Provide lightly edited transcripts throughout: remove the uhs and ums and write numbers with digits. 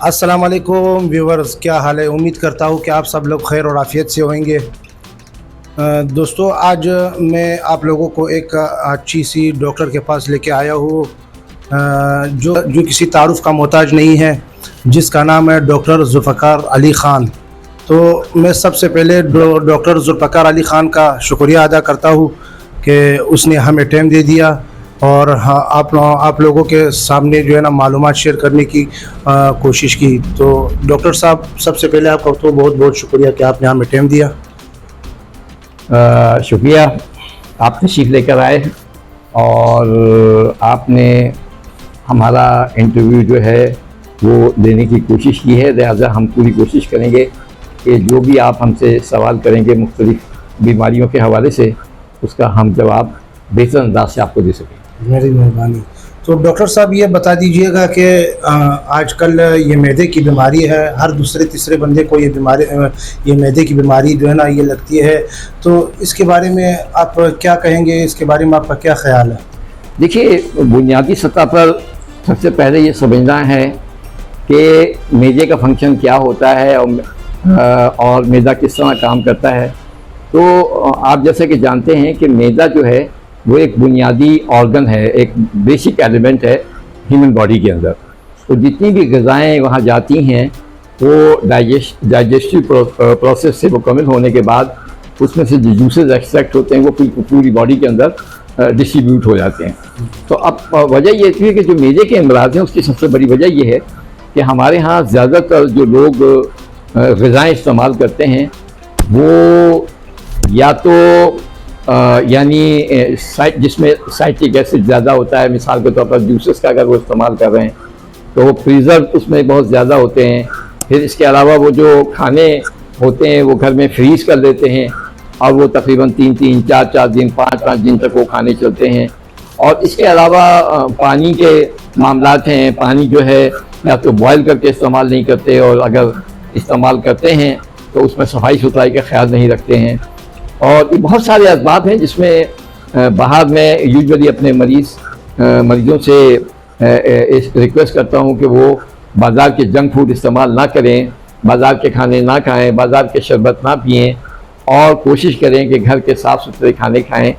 अस्सलाम वालेकुम व्यूवर्स, क्या हाल है। उम्मीद करता हूँ कि आप सब लोग खैर और आफियत से होंगे। दोस्तों, आज मैं आप लोगों को एक अच्छी सी डॉक्टर के पास लेके आया हूँ जो किसी तारुफ का मोहताज नहीं है, जिसका नाम है डॉक्टर जुल्फ़कार अली ख़ान। तो मैं सबसे पहले डॉक्टर जुल्फ़कार अली ख़ान का शुक्रिया अदा करता हूँ कि उसने हमें टाइम दे दिया और हाँ आप लोगों के सामने जो है ना मालूमात शेयर करने की कोशिश की। तो डॉक्टर साहब, सबसे पहले आपका तो बहुत बहुत शुक्रिया कि आपने हमें टाइम दिया। शुक्रिया, आप तशरीफ़ लेकर आए और आपने हमारा इंटरव्यू जो है वो लेने की कोशिश की है। लिहाजा हम पूरी कोशिश करेंगे कि जो भी आप हमसे सवाल करेंगे मुख्तलिफ़ बीमारियों के हवाले से, उसका हम जवाब बेहतर अंदाज से आपको दे सकें। मेरी मेहरबानी। तो डॉक्टर साहब, ये बता दीजिएगा कि आजकल ये मैदे की बीमारी है, हर दूसरे तीसरे बंदे को ये मैदे की बीमारी जो है ना ये लगती है। तो इसके बारे में आप क्या कहेंगे, इसके बारे में आपका क्या ख्याल है? देखिए, बुनियादी सतह पर सबसे पहले ये समझना है कि मैदे का फंक्शन क्या होता है और मैदा किस तरह काम करता है। तो आप जैसे कि जानते हैं कि मैदा जो है वो एक बुनियादी ऑर्गन है, एक बेसिक एलिमेंट है ह्यूमन बॉडी के अंदर। तो जितनी भी ग़िज़ाएँ वहाँ जाती हैं वो डाइजेस्टिव प्रोसेस से मुकम्मल होने के बाद उसमें से जो जूसेस एक्सट्रैक्ट होते हैं वो पूरी बॉडी के अंदर डिस्ट्रीब्यूट हो जाते हैं। तो अब वजह ये थी कि जो मैदे के अमराज हैं उसकी सबसे बड़ी वजह ये है कि हमारे यहाँ ज़्यादातर जो लोग ग़िज़ाएँ इस्तेमाल करते हैं वो या तो यानी जिसमें साइट्रिक एसिड ज़्यादा होता है, मिसाल के तौर पर जूसेस का अगर वो इस्तेमाल कर रहे हैं तो वो प्रिजर्व उसमें बहुत ज़्यादा होते हैं। फिर इसके अलावा वो जो खाने होते हैं वो घर में फ्रीज़ कर लेते हैं और वो तकरीबन 3-3, 4-4 दिन, 5-5 दिन तक वो खाने चलते हैं। और इसके अलावा पानी के मामलात हैं। पानी जो है या तो बॉयल करके इस्तेमाल नहीं करते और अगर इस्तेमाल करते हैं तो उसमें सफाई सुथराई का ख्याल नहीं रखते हैं। और ये बहुत सारे असबाब हैं जिसमें बाहर मैं यूजुअली अपने मरीज़ों से रिक्वेस्ट करता हूँ कि वो बाज़ार के जंक फूड इस्तेमाल ना करें, बाज़ार के खाने ना खाएं, बाज़ार के शरबत ना पिएं और कोशिश करें कि घर के साफ़ सुथरे खाने खाएं।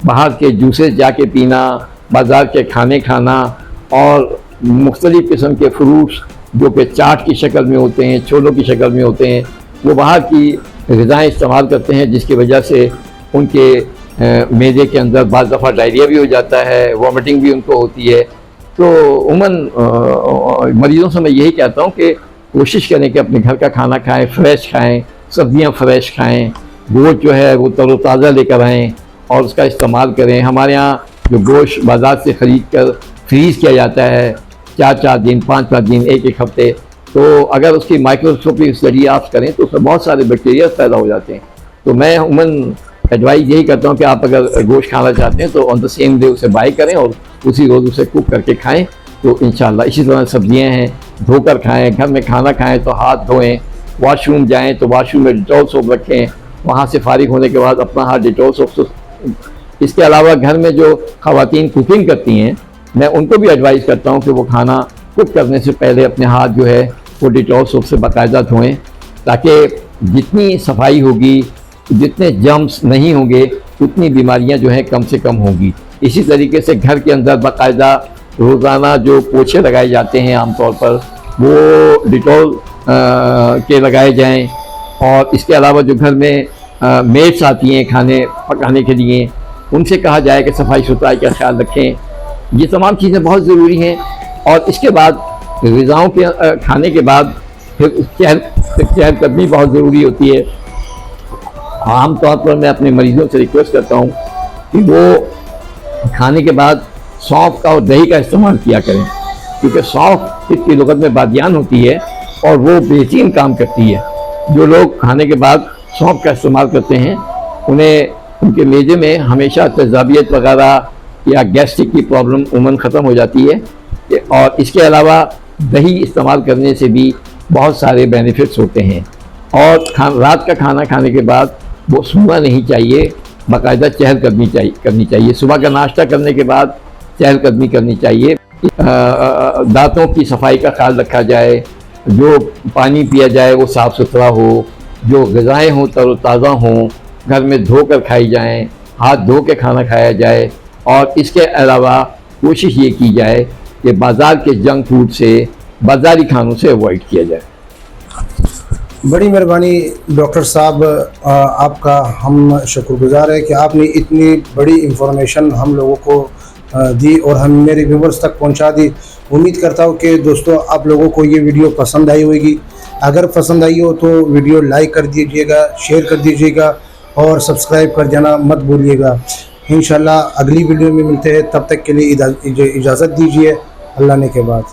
बाहर के जूसेस जाके पीना, बाज़ार के खाने खाना और मुख्तलिफ़ किस्म के फ्रूट्स जो कि चाट की शक्ल में होते हैं, छोलों की शक्ल में होते हैं, वो बाहर की ग़िज़ाएँ इस्तेमाल करते हैं जिसकी वजह से उनके मैदे के अंदर बाज़ दफ़ा डायरिया भी हो जाता है, वॉमिटिंग भी उनको होती है। तो उमूमन मरीज़ों से मैं यही कहता हूँ कि कोशिश करें कि अपने घर का खाना खाएं, फ्रेश खाएं, सब्ज़ियाँ फ्रेश खाएं, गोश्त जो है वो तरोताज़ा लेकर आएँ और उसका इस्तेमाल करें। हमारे यहाँ जो गोश्त बाज़ार से ख़रीद कर फ्रीज़ किया जाता है 4-4 दिन, 5-5 दिन, 1-1 हफ़्ते, तो अगर उसकी माइक्रोस्कोपिक स्टडी आप करें तो उसमें बहुत सारे बैक्टीरिया पैदा हो जाते हैं। तो मैं उमूमन एडवाइस यही करता हूँ कि आप अगर गोश्त खाना चाहते हैं तो ऑन द सेम डे उसे बाई करें और उसी रोज़ उसे कुक करके खाएं तो इंशाल्लाह। इसी तरह सब्जियां हैं, धोकर खाएं, घर में खाना खाएं तो हाथ धोएं, वॉशरूम जाएं तो वॉशरूम में डिटॉल सोप रखें, वहाँ से फारिग होने के बाद अपना हाथ डिटॉल सोप से। इसके अलावा घर में जो ख़वातीन कुकिंग करती हैं मैं उनको भी एडवाइस करता हूँ कि वो खाना कुक करने से पहले अपने हाथ जो है वो डिटॉल सोप से बाकायदा धोएं, ताकि जितनी सफाई होगी, जितने जर्म्स नहीं होंगे, उतनी बीमारियां जो हैं कम से कम होंगी। इसी तरीके से घर के अंदर बाकायदा रोज़ाना जो पोछे लगाए जाते हैं आमतौर पर वो डिटॉल के लगाए जाएं। और इसके अलावा जो घर में मेड्स आती हैं खाने पकाने के लिए, उनसे कहा जाए कि सफाई सुथराई का ख्याल रखें। ये तमाम चीज़ें बहुत ज़रूरी हैं। और इसके बाद ग़िज़ाओं के खाने के बाद फिर चहलकदमी बहुत ज़रूरी होती है। आम तौर पर मैं अपने मरीज़ों से रिक्वेस्ट करता हूँ कि वो खाने के बाद सौंफ का और दही का इस्तेमाल किया करें, क्योंकि सौंफ इसकी लुग़त में बादियान होती है और वो बेहतरीन काम करती है। जो लोग खाने के बाद सौंफ का इस्तेमाल करते हैं उन्हें उनके मैदे में हमेशा तेज़ाबियत वगैरह या गैस्ट्रिक की प्रॉब्लम उमूमन ख़त्म हो जाती है। और इसके अलावा दही इस्तेमाल करने से भी बहुत सारे बेनिफिट्स होते हैं। और रात का खाना खाने के बाद वो सोना नहीं चाहिए, बाकायदा चहलकदमी करनी चाहिए। सुबह का नाश्ता करने के बाद चहलकदमी करनी चाहिए। दांतों की सफाई का ख्याल रखा जाए, जो पानी पिया जाए वो साफ़ सुथरा हो, जो ग़िज़ाएँ हों तरोताज़ा हों, घर में धोकर खाई जाएं, हाथ धो के खाना खाया जाए। और इसके अलावा कोशिश ये की जाए कि बाज़ार के जंक फूड से, बाज़ारी खानों से अवॉइड किया जाए। बड़ी मेहरबानी डॉक्टर साहब, आपका हम शुक्रगुज़ार है कि आपने इतनी बड़ी इंफॉर्मेशन हम लोगों को दी और हम मेरे व्यूवर्स तक पहुंचा दी। उम्मीद करता हूं कि दोस्तों आप लोगों को ये वीडियो पसंद आई होगी। अगर पसंद आई हो तो वीडियो लाइक कर दीजिएगा, शेयर कर दीजिएगा और सब्सक्राइब कर देना मत भूलिएगा। इंशाल्लाह अगली वीडियो में मिलते हैं, तब तक के लिए इजाज़त दीजिए। अल्लाह ने के बाद।